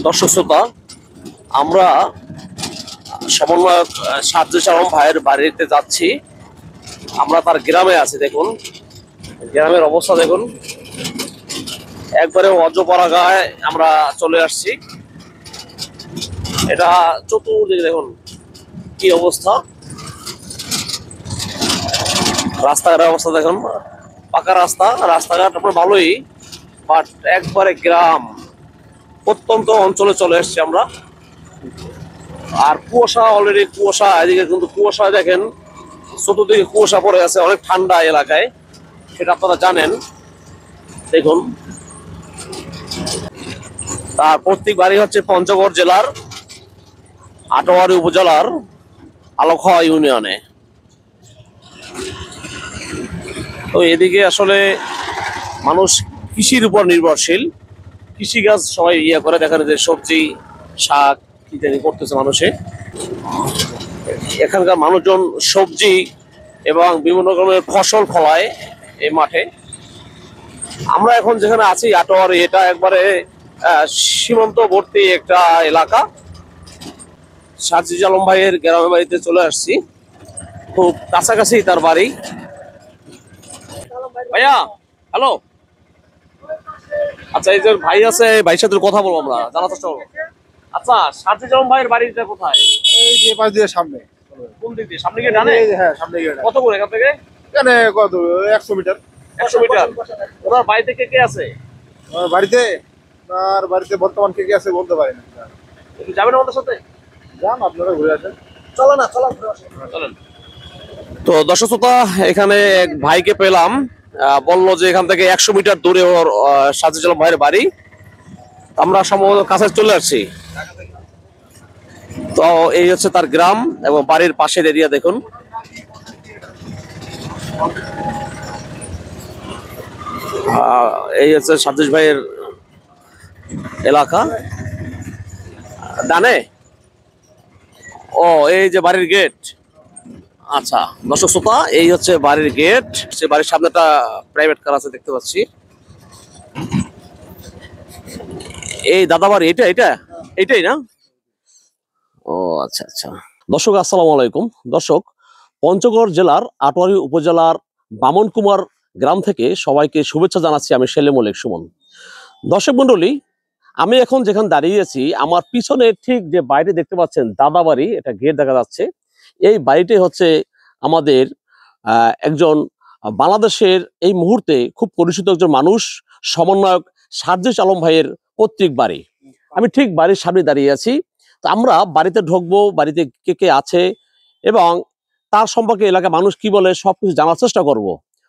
দর্শক শ্রোতা, আমরা সমন্বয়ক সাজ্জুল আলম ভাইয়ের বাড়িতে যাচ্ছি। আমরা তার গ্রামে আছি। দেখুন গ্রামের অবস্থা দেখুন, একবারে অজপরাগায় আমরা চলে আসছি। এটা চতুর্দিকে দেখুন কি অবস্থা, রাস্তাঘাটের অবস্থা দেখুন, পাকা রাস্তা, রাস্তাঘাট আপনার ভালোই, বাট একবারে গ্রাম প্রত্যন্ত অঞ্চলে চলে এসছি আমরা। আর কুয়াশা, অলরেডি কুয়াশা, এদিকে কিন্তু কুয়াশা দেখেন, চতুর্দিকে কুয়াশা পড়ে আছে, অনেক ঠান্ডা এলাকায়, সেটা আপনারা জানেন। দেখুন তার প্রত্যেক বাড়ি হচ্ছে পঞ্চগড় জেলার আটোয়ারি উপজেলার আলোখোয়া ইউনিয়নে। তো এদিকে আসলে মানুষ কৃষির উপর নির্ভরশীল, কৃষিকাজ সবাই করে, দেখেন যে সবজি শাক ইত্যাদি করতেছে মানুষে। এখানকার মানুষজন সবজি এবং বিভিন্ন রকমের ফসল ফলায় এই মাঠে। আমরা এখন যেখানে আছি আটোয়ারি, এটা একবারে সীমান্তবর্তী একটা এলাকা। সাজ্জুল আলম ভাইয়ের গ্রামের বাড়িতে চলে আসছি, খুব কাছাকাছি তার বাড়ি। ভাইয়া হ্যালো, আচ্ছা এই যে ভাই আছে, ভাইয়ের সাথে কথা বলবো, আমরা জানার চেষ্টা করবো। আচ্ছা, সাজ্জুল আলম ভাইয়ের বাড়িটা কোথায়? এই যে পাঁচ দিয়ে সামনে। কোন দিক দিয়ে? সামনে গিয়ে ডানে? হ্যাঁ, সামনে গিয়ে কত করে এখান থেকে? এখানে কত 100 মিটার। 100 মিটার। ওনার বাড়ি থেকে কে আছে? আমার বাড়িতে আর বাড়িতে বর্তমান কে কে আছে বলতে পারি না। একটু যাবেন আমাদের সাথে? যান, আপনারা ঘুরে আসেন। চলো না, চলো চলেন। তো দর্শক শ্রোতা, এখানে এক ভাইকে পেলাম, বললো যে এখান থেকে 100 মিটার দূরে ওর সাজ্জুল আলম ভাইয়ের বাড়ি। আমরা সম্ভবত কাছে চলে আসছি। তো এই হচ্ছে তার গ্রাম এবং বাড়ির পাশের এরিয়া দেখুন। এই হচ্ছে সাজ্জুল ভাইয়ের এলাকা। ডানে? ও, এই যে বাড়ির গেট। আচ্ছা দর্শক শ্রোতা, এই হচ্ছে বাড়ির গেট। সে বাড়ির সামনে একটা প্রাইভেট কার আছে দেখতে পাচ্ছি। এই দাদা বাড়ি এটা এটা এটাই না? ও আচ্ছা আচ্ছা। দর্শক আসসালামু আলাইকুম। দর্শক, পঞ্চগড় জেলার আটোয়ারি উপজেলার বামনকুমার গ্রাম থেকে সবাইকে শুভেচ্ছা জানাচ্ছি। আমি সেলিমুল সুমন। দর্শক মন্ডলী, আমি এখন যেখানে দাঁড়িয়ে আছি, আমার পিছনে ঠিক যে বাইরে দেখতে পাচ্ছেন দাদা বাড়ি, এটা গেট দেখা যাচ্ছে। এই বাড়িটাই হচ্ছে আমাদের একজন বাংলাদেশের এই মুহূর্তে খুব পরিচিত একজন মানুষ, সমন্বয়ক সাজ্জুল আলম ভাইয়ের পৈতৃক বাড়ি। আমি ঠিক বাড়ির সামনে দাঁড়িয়ে আছি। তো আমরা বাড়িতে ঢুকবো, বাড়িতে কে কে আছে এবং তার সম্পর্কে এলাকার মানুষ কি বলে সবকিছু জানার চেষ্টা করব।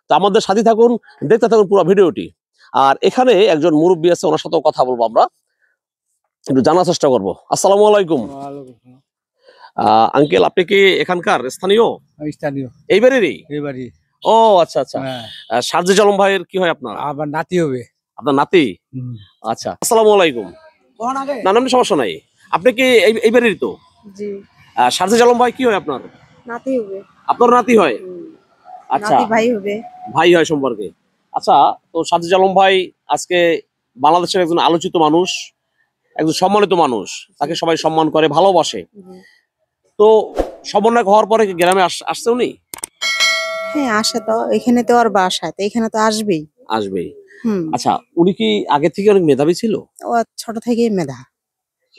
তো আমাদের সাথে থাকুন, দেখতে থাকুন পুরো ভিডিওটি। আর এখানে একজন মুরব্বী আছে, ওনার সাথেও কথা বলবো, আমরা একটু জানার চেষ্টা করবো। আসসালামু আলাইকুম। আঙ্কেল, আপনি কি এখানকার স্থানীয়? স্থানীয় এই বাড়িরই? এবারই। ও আচ্ছা আচ্ছা। সাজ্জুল আলম ভাইয়ের কি হয় আপনার? আবার নাতি হবে। আপনার নাতি? আচ্ছা, আসসালামু আলাইকুম। না না, সমস্যা নাই। আপনি কি এই বাড়ির? তো জি, সাজ্জুল আলম ভাই কি হয় আপনার? নাতি হবে। আপনার নাতি হয়? আচ্ছা, নাতি ভাই হবে। ভাই হয় সম্পর্কে। আচ্ছা, তো সাজ্জুল আলম ভাই আজকে বাংলাদেশের একজন আলোচিত মানুষ, একজন সম্মানিত মানুষ, তাকে সবাই সম্মান করে, ভালোবাসে। তো সমন্বয়ক হওয়ার পরে কি গ্রামে আসছে উনি? হ্যাঁ, আসে তো, এখানে তো আর বাসায়, তো এখানে তো আসবেই। আসবেই। হুম। আচ্ছা, উনি কি আগে থেকে অনেক মেধাবী ছিল? ও ছোট থেকেই মেধা।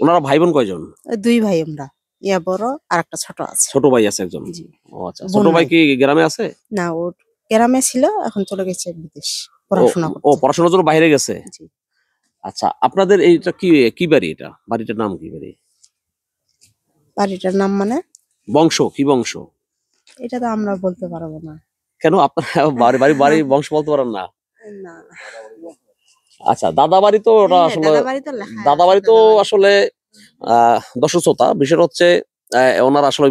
ওনারা ভাই বোন কয়জন? ওই দুই ভাই আমরা, ইয়া বড় আর একটা ছোট আছে। ছোট ভাই আছে একজন? জি। ও আচ্ছা, ছোট ভাই কি গ্রামে আছে? না, ওর গ্রামে ছিল, এখন চলে গেছে বিদেশ পড়াশোনা ও করতে। পড়াশোনার জন্য বাইরে গেছে? জি। আচ্ছা, আপনাদের এইটা কি কি বাড়ি? এটা বাড়িটার নাম কি বাড়ি? বাড়িটার নাম মানে? বংশ কি বংশ? এটা তো আমরা বলতে পারবো না। কেন, আপনার বাড়ি বাড়ি বাড়ি বংশ বলতে পারেন না? না। আচ্ছা, দাদা বাড়ি তো ওটা হ্যাঁ, আসলে দাদাবাড়ি তো লেখা দাদা বাড়ি তো আসলে দর্শক শ্রোতা, বিষয় হচ্ছে ওনারা আসলে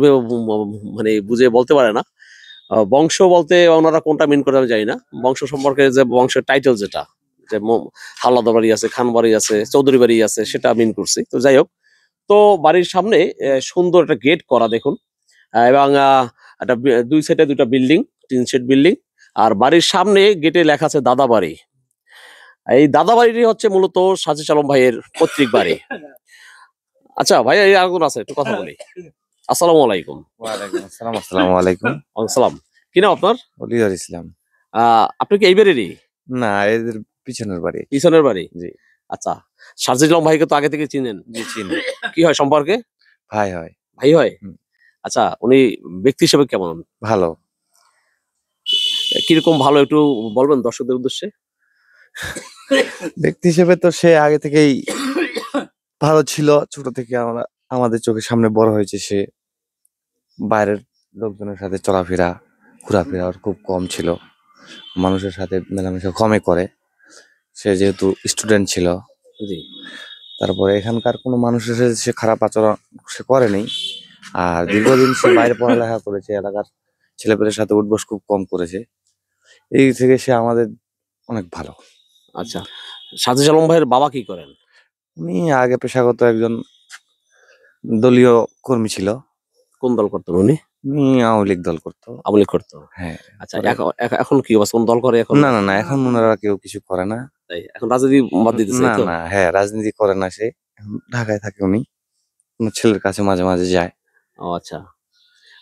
মানে বুঝে বলতে পারে না। বংশ বলতে ওনারা কোনটা মিন করে আমি জানি না। বংশ সম্পর্কে যে বংশের টাইটেল যেটা, যে হাওলাদার বাড়ি আছে, খান বাড়ি আছে, চৌধুরী বাড়ি আছে, সেটা মিন করছি। তো যাই হোক, তো বাড়ির সামনে সুন্দর একটা গেট করা দেখুন, এবং একটা দুই সাইডে দুটা বিল্ডিং, 3 শেড বিল্ডিং। আর বাড়ির সামনে গেটে লেখা আছে দাদা বাড়ি। এই দাদা বাড়িটি হচ্ছে মূলত সাজিদ আলম ভাইয়ের পৈতৃক বাড়ি। আচ্ছা ভাই, এই আগুন আছে, একটু কথা বলি। আসসালামু আলাইকুম। ওয়ালাইকুম আসসালাম। আসসালামু আলাইকুম। আসসালাম। কি নাম আপনার? অলিয়র ইসলাম। আপনি কি এই বাড়িরই? না, এদের পিছনের বাড়ি। পিছনের বাড়ি? জি। আচ্ছা, সাজিদ আলম ভাইকে তো আগে থেকে চিনেন? জি, চিনি। কি হয় সম্পর্কে? ভাই হয়। ভাই হয়? হুম। আচ্ছা, উনি ব্যক্তি হিসেবে কেমন? ভালো। কিরকম ভালো একটু বলবেন দর্শকদের উদ্দেশ্যে? ব্যক্তি হিসেবে তো সে আগে থেকেই ভালো ছিল। ছোট থেকে আমাদের চোখের সামনে বড় হয়েছে সে। বাইরের লোকজনের সাথে চলাফেরা, ঘোরাফেরা ওর খুব কম ছিল। মানুষের সাথে মেলামেশা কমই করে। সে যেহেতু স্টুডেন্ট ছিল, জি। তারপরে এখানকার কোনো মানুষের সাথে সে খারাপ আচরণ সে করেনি। আর দীর্ঘদিন সে বাইরে পড়ালেখা করেছে, এলাকার ছেলেপেলের সাথে উঠবস খুব কম করেছে। এই থেকে সে আমাদের অনেক ভালো। আচ্ছা, সাজিদ আলম ভাইয়ের বাবা কি করেন? উনি আগে পেশাগত একজন দলীয় কর্মী ছিল। কোন দল করতেন উনি? উনি আওয়ামী লীগ দল করতো। আওয়ামী লীগ করতো? হ্যাঁ। আচ্ছা, এখন কি অবস্থা? কোন দল করে এখন? না, না, না, এখন ওনারা কেউ কিছু করে না। তাই এখন রাজনীতি বাদ দিতেছে, না, তাই তো? না, হ্যাঁ, রাজনীতি করে না সে। এখন ঢাকায় থাকে উনি। ওনার ছেলের কাছে মাঝে মাঝে যায়। ও আচ্ছা।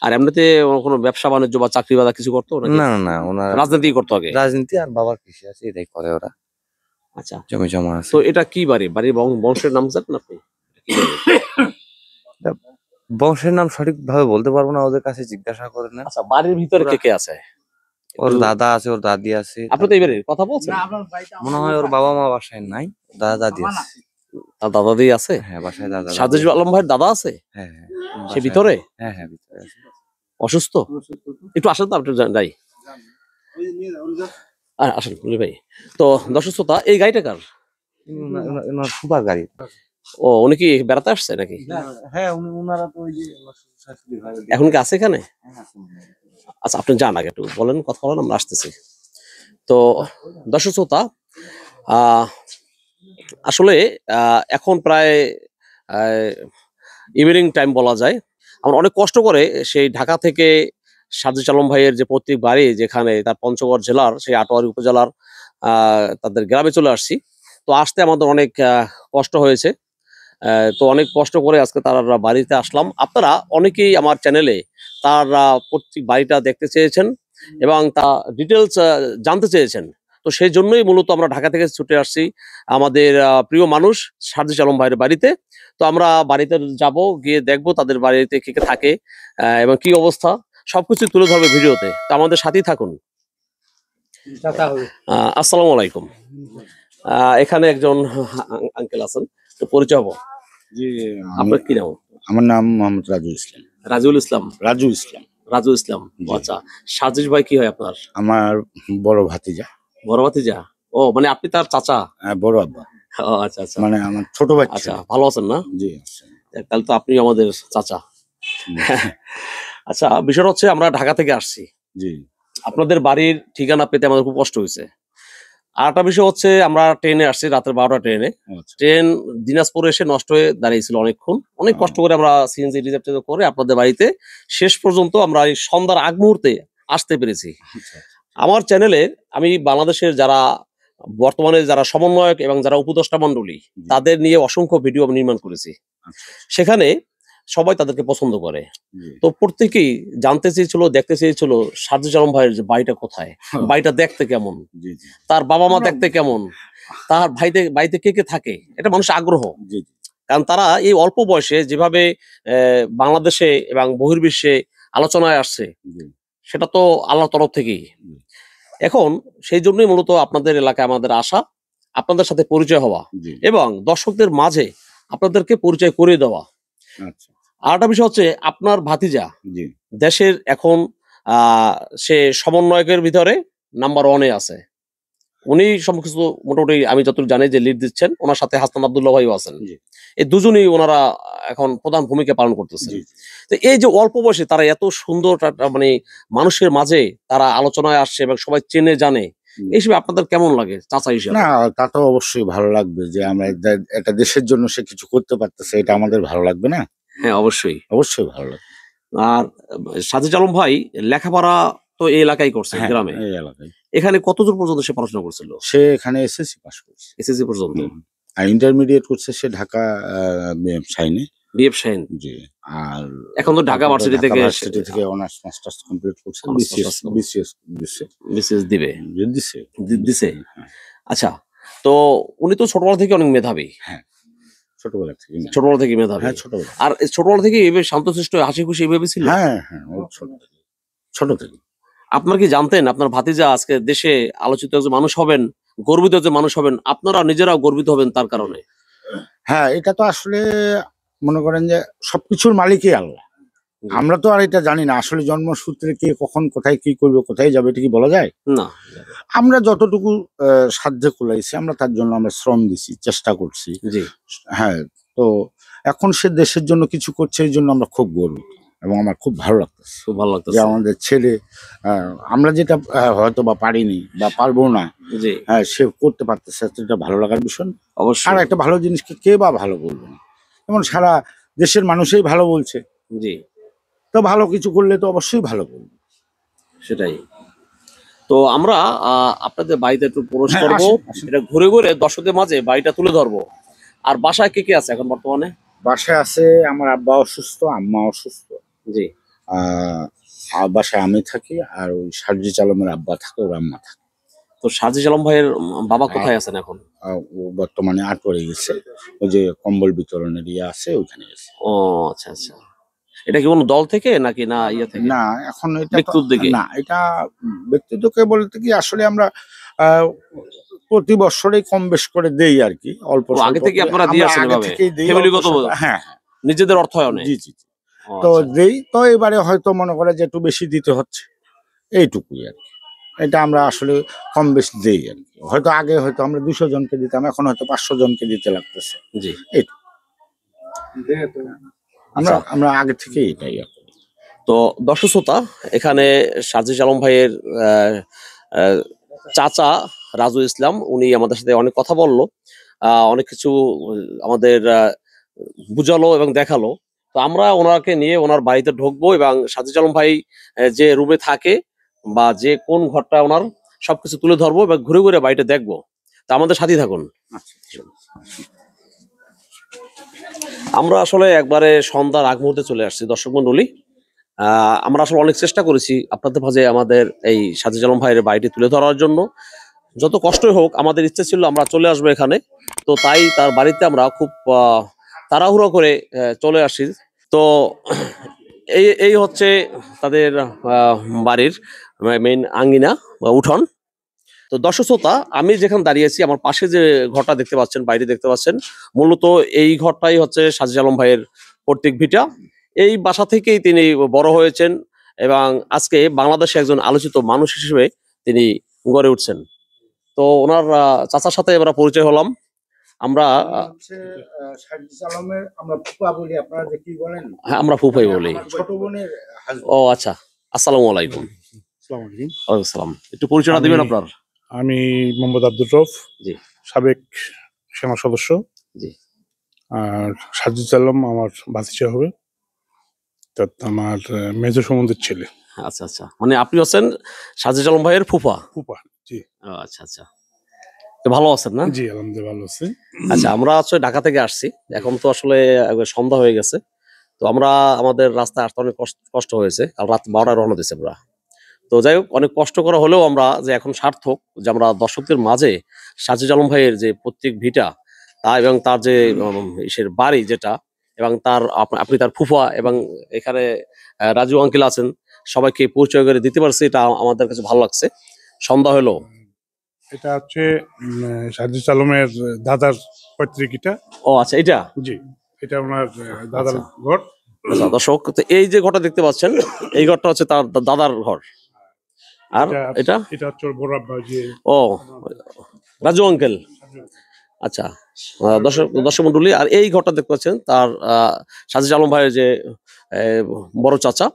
আর এমনিতে কোনো ব্যবসা বাণিজ্য বা চাকরি বাদা কিছু করতো নাকি? না, না, না, ওনারা রাজনীতি করতো আগে? রাজনীতি আর বাবার কৃষি আছে, এটাই করে ওরা। আচ্ছা, জমি জমা আছে। তো এটা কি বাড়ি? বাড়ির বংশের নাম জানেন আপনি? কি বাড়ি? বংশের নাম সঠিক ভাবে বলতে পারবো না, ওদের কাছে জিজ্ঞাসা করে না। আচ্ছা, বাড়ির ভিতরে কে কে আছে? ওর দাদা আছে, ওর দাদি আছে। আপনি তো এই বাড়ির কথা বলছেন? মনে হয় ওর বাবা মা বাসায় নাই, দাদা দাদি আছে। তার দাদা দিয়ে আছে? হ্যাঁ, বাসায় দাদা দাদি সাজিদ আছে। আলম ভাইয়ের দাদা আছে? হ্যাঁ, হ্যাঁ, সে বাসায়- ভিতরে হ্যাঁ, হ্যাঁ, ভিতরে আছে। অসুস্থ? একটু আসেন তো, আপনি যাই। আসেন মুলি ভাই। তো দর্শক শ্রোতা, এই গাড়িটা কার? ওনার সুপার গাড়ি। ও, উনি কি বেড়াতে আসছে নাকি? হ্যাঁ, ওনারা তো ওই যে ওনার শাশুড়ি হয়। এখন কি আছে এখানে? আচ্ছা, আপনি যান আগে, একটু বলেন, কথা বলেন, আমরা আসতেছি। তো দর্শক শ্রোতা, আহ, আসলে এখন প্রায় ইভিনিং টাইম বলা যায়। আমরা অনেক কষ্ট করে সেই ঢাকা থেকে সাজিদ আলম ভাইয়ের যে পৈতৃক বাড়ি, যেখানে তার পঞ্চগড় জেলার সেই আটোয়ারী উপজেলার তাদের গ্রামে চলে আসছি। তো আসতে আমাদের অনেক কষ্ট হয়েছে। তো অনেক কষ্ট করে আজকে তার বাড়িতে আসলাম। আপনারা অনেকেই আমার চ্যানেলে তার পৈতৃক বাড়িটা দেখতে চেয়েছেন এবং তা ডিটেলস জানতে চেয়েছেন। তো সেই জন্যই মূলত আমরা ঢাকা থেকে ছুটে আসছি আমাদের প্রিয় মানুষ সাজিদ আলম ভাইয়ের বাড়িতে। তো আমরা বাড়িতে যাব, গিয়ে দেখবো তাদের বাড়িতে কে কে থাকে এবং কি অবস্থা, সবকিছু তুলে ধরবে ভিডিওতে। তো আমাদের সাথেই থাকুন। আসসালামু আলাইকুম। এখানে একজন আঙ্কেল আছেন, তো পরিচয় হবো। জি, আপনার কি নাম? আমার নাম মোহাম্মদ রাজু ইসলাম। রাজুল ইসলাম? রাজু ইসলাম। রাজু ইসলাম, জি। আচ্ছা। সাজিদ ভাই কি হয় আপনার? আমার বড় ভাতিজা, বড় ভাতিজা? ও, মানে আপনি তার চাচা? বড় আব্বা, ও আচ্ছা আচ্ছা। মানে আমার ছোট বাচ্চা। আচ্ছা, ভালো আছেন না? জি। তাহলে তো আপনি আমাদের চাচা। হুম। আচ্ছা, বিষয়টা হচ্ছে আমরা ঢাকা থেকে আসছি। জি। আপনাদের বাড়ির ঠিকানা পেতে আমাদের খুব কষ্ট হয়েছে। আর একটা বিষয় হচ্ছে, আমরা ট্রেনে আসছি, রাতের 12টা ট্রেনে। আচ্ছা। ট্রেন দিনাজপুরে এসে নষ্ট হয়ে দাঁড়িয়েছিল অনেকক্ষণ। অনেক কষ্ট করে আমরা সিএনজি রিজার্ভ করে আপনাদের বাড়িতে শেষ পর্যন্ত আমরা এই সন্ধ্যার আগ মুহূর্তে আসতে পেরেছি। আচ্ছা। আমার চ্যানেলে আমি বাংলাদেশের যারা বর্তমানে যারা সমন্বয়ক এবং যারা উপদেষ্টা মণ্ডলী, জি। তাদের নিয়ে অসংখ্য ভিডিও আমি নির্মাণ করেছি। আচ্ছা। সেখানে সবাই তাদেরকে পছন্দ করে। জি। তো প্রত্যেকেই জানতে চেয়েছিল, দেখতে চেয়েছিল সাজিদ আলম ভাইয়ের যে বাড়িটা কোথায়, বাড়িটা দেখতে কেমন, জি। জি। তার বাবা মা দেখতে কেমন, তার বাড়িতে কে কে থাকে, এটা মানুষের আগ্রহ। জি। কারণ তারা এই অল্প বয়সে যেভাবে বাংলাদেশে এবং বহির্বিশ্বে আলোচনায় আসছে, জি। সেটা তো আল্লাহর তরফ থেকেই। জি। এখন সেই জন্যই মূলত আপনাদের এলাকায় আমাদের আসা, আপনাদের সাথে পরিচয় হওয়া জি। এবং দর্শকদের মাঝে আপনাদেরকে পরিচয় করে দেওয়া। আচ্ছা। আর একটা বিষয় হচ্ছে, আপনার ভাতিজা জি। দেশের এখন সে সমন্বয়কের ভিতরে নাম্বার 1-এ আছে। উনি সমস্ত মোটামুটি আমি যতটুকু জানি যে লিড দিচ্ছেন, ওনার সাথে হাসান আব্দুল্লাহ ভাইও আছেন। জি। এই দুজনেই ওনারা এখন প্রধান ভূমিকা পালন করতেছেন। জি। তো এই যে অল্প বয়সে তারা এত সুন্দর মানে মানুষের মাঝে তারা আলোচনায় আসছে এবং সবাই চেনে জানে, জি। এই হিসেবে আপনাদের কেমন লাগে চাচা হিসেবে? না, তা তো অবশ্যই ভালো লাগবে যে আমরা একটা দেশের জন্য সে কিছু করতে পারতেছে, এটা আমাদের ভালো লাগবে না? হ্যাঁ, অবশ্যই। অবশ্যই ভালো লাগবে। আর সাজিদ আলম ভাই লেখাপড়া তো এই এলাকায় করছে, হ্যাঁ, গ্রামে। এই এলাকায়। এখানে কতদূর পর্যন্ত সে পড়াশোনা করছিল? সে এখানে এসএসসি পাস করছে। এসএসসি পর্যন্ত। আর ইন্টারমিডিয়েট করছে সে ঢাকা সাইনে। বিএফ শাহিন। জি। আর এখন তো ঢাকা ভার্সিটি থেকে অনার্স মাস্টার্স কমপ্লিট করছে, Honours বিসিএস বিসিএস দিবে। দিছে। দিছে। হ্যাঁ। আচ্ছা, তো উনি তো ছোটবেলা থেকে অনেক মেধাবী। ছোটবেলা থেকে ছোটবেলা থেকে মেধাবী। হ্যাঁ, ছোটবেলা। আর ছোটবেলা থেকে এইভাবে শান্তশিষ্ট হাসি খুশি এইভাবে ছিল? হ্যাঁ, ও ছোট থেকে। আপনার কি জানতেন আপনার ভাতিজা আজকে দেশে আলোচিত একজন মানুষ হবেন, গর্বিত একজন মানুষ হবেন, আপনারা নিজেরাও গর্বিত হবেন তার কারণে? হ্যাঁ, এটা তো আসলে মনে করেন যে সবকিছুর মালিকই আল্লাহ। আমরা তো আর এটা জানি না আসলে জন্মসূত্রে কে কখন কোথায় কি করবে, কোথায় যাবে, এটা কি বলা যায়? না। আমরা যতটুকু সাধ্যে কুলাইছি আমরা তার জন্য আমরা শ্রম দিছি, চেষ্টা করছি। জি। হ্যাঁ, তো এখন সে দেশের জন্য কিছু করছে, এই জন্য আমরা খুব গর্বিত এবং আমার খুব ভালো লাগতেছে। খুব ভালো যে লাগতেছে। আমাদের ছেলে আমরা যেটা হয়তো বা পারিনি বা পারবো না, জি। হ্যাঁ, সে করতে পারতেছে, এটা ভালো লাগার বিষয়। আর অবশ্যই। একটা ভালো জিনিসকে কে বা ভালো বলবে না, যেমন সারা দেশের মানুষই ভালো বলছে, জি। তো ভালো কিছু করলে তো অবশ্যই ভালো বলবে। সেটাই। তো আমরা আপনাদের বাড়িতে একটু প্রবেশ হ্যাঁ, করবো, আসেন, আসেন। এটা ঘুরে ঘুরে দর্শকদের মাঝে বাড়িটা তুলে ধরবো। আর বাসায় কে কে আছে এখন বর্তমানে? বাসায় আছে আমার আব্বা অসুস্থ, আম্মা অসুস্থ। জি। আর বাসায় আমি থাকি, আর ওই সার্জিস আলমের আব্বা থাকে, ওর আম্মা থাকে। তো সাজিদ আলম ভাইয়ের বাবা কোথায় আছেন এখন? ও বর্তমানে আটোয়ারে গেছে, ওই যে কম্বল বিতরণের ইয়ে আছে ওইখানে গেছে। ও আচ্ছা আচ্ছা। এটা কি কোনো দল থেকে নাকি না ইয়ে থেকে? না, এখন এটা ব্যক্তিউদ্যোগে? না, এটা ব্যক্তিগতকে বলতে কি আসলে আমরা আহ, প্রতি বছরেই কম বেশ করে দেই আর কি, অল্প ও, আগে স্বল্প থেকে করে। আপনারা দিয়ে আমরা আসেন আগে এভাবে? থেকেই দেই, ফ্যামিলিগত? অল্প স্বল্প। হ্যাঁ, নিজেদের অর্থায়নে? জি জি জি। ও, তো আচ্ছা। দেই, তো এবারে হয়তো মনে করে যে একটু বেশি দিতে হচ্ছে, এইটুকুই আর কি। এটা আমরা আসলে কম বেশ দেই আর কি। হয়তো আগে হয়তো আমরা 200 জনকে দিতাম, এখন হয়তো 500 জনকে দিতে লাগতেছে। জি। আমরা আচ্ছা। আমরা আগে থেকেই এটাই আর কি। তো দর্শক শ্রোতা, এখানে সাজিদ আলম ভাইয়ের আহ, আহ, চাচা রাজু ইসলাম, উনি আমাদের সাথে অনেক কথা বললো, অনেক কিছু আমাদের বুঝালো এবং দেখালো। তো আমরা ওনাকে নিয়ে ওনার বাড়িতে ঢুকবো এবং সাজিদ আলম ভাই যে রুমে থাকে বা যে কোন ঘরটা ওনার, সবকিছু তুলে ধরবো এবং ঘুরে ঘুরে বাড়িটা দেখবো। তা আমাদের সাথেই থাকুন। আমরা আসলে একবারে সন্ধ্যার আগ মুহূর্তে চলে আসছি দর্শক মন্ডলী। আমরা আসলে অনেক চেষ্টা করেছি আপনাদের মাঝে আমাদের এই সাজিদ আলম ভাইয়ের বাড়িটি তুলে ধরার জন্য। যত কষ্টই হোক আমাদের ইচ্ছে ছিল আমরা চলে আসবো এখানে। তো তাই তার বাড়িতে আমরা খুব তাড়াহুড়ো করে চলে আসি। তো এই এই হচ্ছে তাদের বাড়ির মেইন আঙ্গিনা বা উঠোন। তো দর্শক শ্রোতা, আমি যেখানে দাঁড়িয়েছি আমার পাশে যে ঘরটা দেখতে পাচ্ছেন, বাইরে দেখতে পাচ্ছেন, মূলত এই ঘরটাই হচ্ছে সাজিদ আলম ভাইয়ের পৈতৃক ভিটা। এই বাসা থেকেই তিনি বড় হয়েছেন এবং আজকে বাংলাদেশে একজন আলোচিত মানুষ হিসেবে তিনি গড়ে উঠছেন। তো ওনার চাচার সাথে আমরা পরিচয় হলাম। আমরা সার্জিস আলমের আমরা ফুপা বলি, আপনারা যে কি বলেন? হ্যাঁ, আমরা ফুফাই বলি। আমার ছোট বোনের ও আচ্ছা, আসসালামু আলাইকুম। ওয়ালাইকুম আসসালাম। একটু পরিচয়টা দিবেন আপনার? আমি মোহাম্মদ আব্দুর রউফ, জি। সাবেক সেনা সদস্য। জি। আর সাজিদ আলম আমার ভাতিজা হবে, তা আমার মেজর সম্বন্ধের ছেলে। আচ্ছা আচ্ছা, মানে আপনি হচ্ছেন সাজিদ আলম ভাইয়ের ফুফা? ফুপা, জি। ও আচ্ছা আচ্ছা। তো ভালো আছেন না? জি, আলহামদুলিল্লাহ ভালো আছে। আচ্ছা, আমরা আসলে ঢাকা থেকে আসছি, এখন তো আসলে একবার সন্ধ্যা হয়ে গেছে। তো আমরা আমাদের রাস্তায় আসতে অনেক কষ্ট হয়েছে, কাল রাত 12টায় রওনা দিয়েছি আমরা। তো যাই হোক, অনেক কষ্ট করা হলেও আমরা যে এখন সার্থক যে আমরা দর্শকদের মাঝে সাজিদ আলম ভাইয়ের যে প্রত্যেক ভিটা তা এবং তার যে ইসের বাড়ি যেটা, এবং তার আপনি তার ফুফা এবং এখানে রাজু আঙ্কেল আছেন, সবাইকে পরিচয় করে দিতে পারছি, এটা আমাদের কাছে ভালো লাগছে। সন্ধ্যা হলো। এটা হচ্ছে সাজিদ আলমের দাদার পৈতৃক এটা। ও আচ্ছা, এটা? জি, এটা ওনার দাদার আচ্ছা। ঘর। আচ্ছা দর্শক, তো এই যে ঘরটা দেখতে পাচ্ছেন, এই ঘরটা হচ্ছে তার দাদার ঘর। আর এটা এটা হচ্ছে ওর বড় আব্বা, যে ও রাজু আঙ্কেল। আচ্ছা, দর্শক মন্ডলী, আর এই ঘরটা দেখতে পাচ্ছেন তার সাজিদ আলম ভাইয়ের যে বড় চাচা,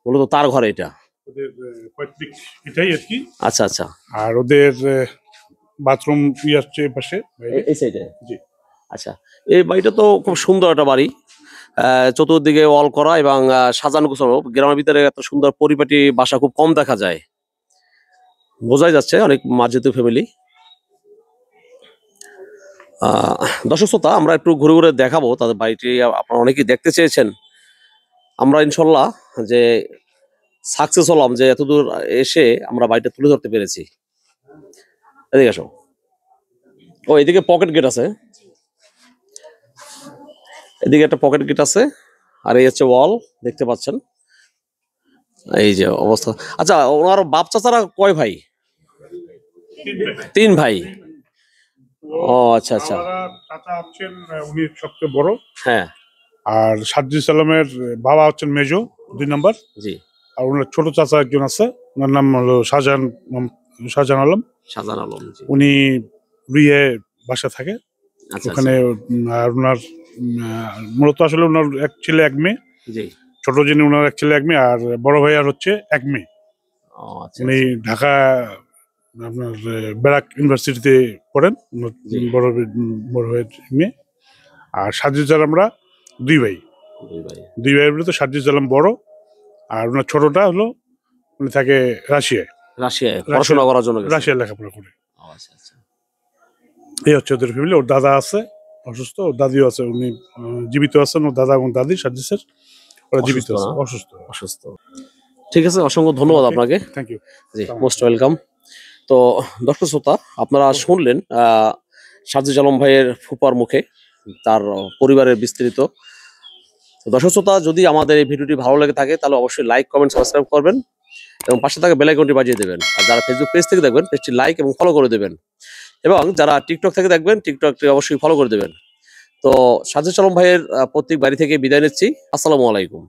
মূলত তার ঘর এটা। ওদের পৈতৃক এটাই আর কি। আচ্ছা আচ্ছা। আর ওদের বাথরুম আসছে পাশে, এই সাইডে? জি। আচ্ছা, এই বাড়িটা তো খুব সুন্দর একটা বাড়ি, চতুর্দিকে ওয়াল করা এবং সাজানো গোছানো। গ্রামের ভিতরে এত সুন্দর পরিপাটি বাসা খুব কম দেখা যায়। বোঝাই যাচ্ছে অনেক মার্জিত ফ্যামিলি। দর্শক শ্রোতা, আমরা একটু ঘুরে ঘুরে দেখাবো তাদের বাড়িটি। আপনারা অনেকেই দেখতে চেয়েছেন, আমরা ইনশাল্লাহ যে সাকসেস হলাম যে এতদূর এসে আমরা বাড়িটা তুলে ধরতে পেরেছি। এদিকে আসো। ও এদিকে পকেট গেট আছে, এদিকে একটা পকেট গেট আছে, আর এই হচ্ছে ওয়াল দেখতে পাচ্ছেন। এই যে অবস্থা। আচ্ছা, ওনার বাপ চাচারা কয় ভাই? 3 ভাই। ও আচ্ছা আচ্ছা। চাচা হচ্ছেন উনি সবচেয়ে বড়, হ্যাঁ আর সাজ্জু সালামের বাবা হচ্ছেন মেজো 2 নম্বর, জি। আর ওনার ছোট চাচা একজন আছে, ওনার নাম হলো শাহজাহান আলম। শাহজাহান আলম জি। উনি রুইয়ে বাসা থাকে আচ্ছা ওখানে। আর ওনার মূলত আসলে ওনার এক ছেলে এক মেয়ে, জি। ছোট যিনি ওনার এক ছেলে এক মেয়ে, আর বড় ভাই আর হচ্ছে এক মেয়ে। ও আচ্ছা। উনি ঢাকা আপনার ব্যারাক ইউনিভার্সিটিতে পড়েন, ওনার জি। বড় ভাইয়ের মেয়ে। আর সাজ্জুদ আমরা 2 ভাই, 2 ভাইয়ের ভিতরে সাজ্জুদ আলম বড়, আর ওনার ছোটটা হলো উনি থাকে রাশিয়ায় পড়াশোনা করার জন্য গেছে। রাশিয়ায় লেখাপড়া করে। ও আচ্ছা আচ্ছা। এই হচ্ছে ওদের ফ্যামিলি। ওর দাদা আছে অসুস্থ, ওর দাদিও আছে, উনি জীবিত আছেন। ওর দাদা এবং দাদি সাজ্জুদের ওরা জীবিত আছে, অসুস্থ। ঠিক আছে, অসংখ্য ধন্যবাদ আপনাকে। Thank you. জি, মোস্ট ওয়েলকাম। তো দর্শক শ্রোতা, আপনারা শুনলেন সাজ্জুদ আলম ভাইয়ের ফুপার মুখে তার পরিবারের বিস্তৃত। তো দর্শক শ্রোতা, যদি আমাদের এই ভিডিওটি ভালো লেগে থাকে তাহলে অবশ্যই লাইক, কমেন্ট, সাবস্ক্রাইব করবেন এবং পাশে থাকা বেল আইকনটি বাজিয়ে দেবেন। আর যারা ফেসবুক পেজ থেকে দেখবেন, পেজটি লাইক এবং ফলো করে দেবেন, এবং যারা টিকটক থেকে দেখবেন, টিকটকটি অবশ্যই ফলো করে দেবেন। তো সাজ্জুদ আলম ভাইয়ের প্রত্যেক বাড়ি থেকে বিদায় নিচ্ছি। আসসালামু আলাইকুম।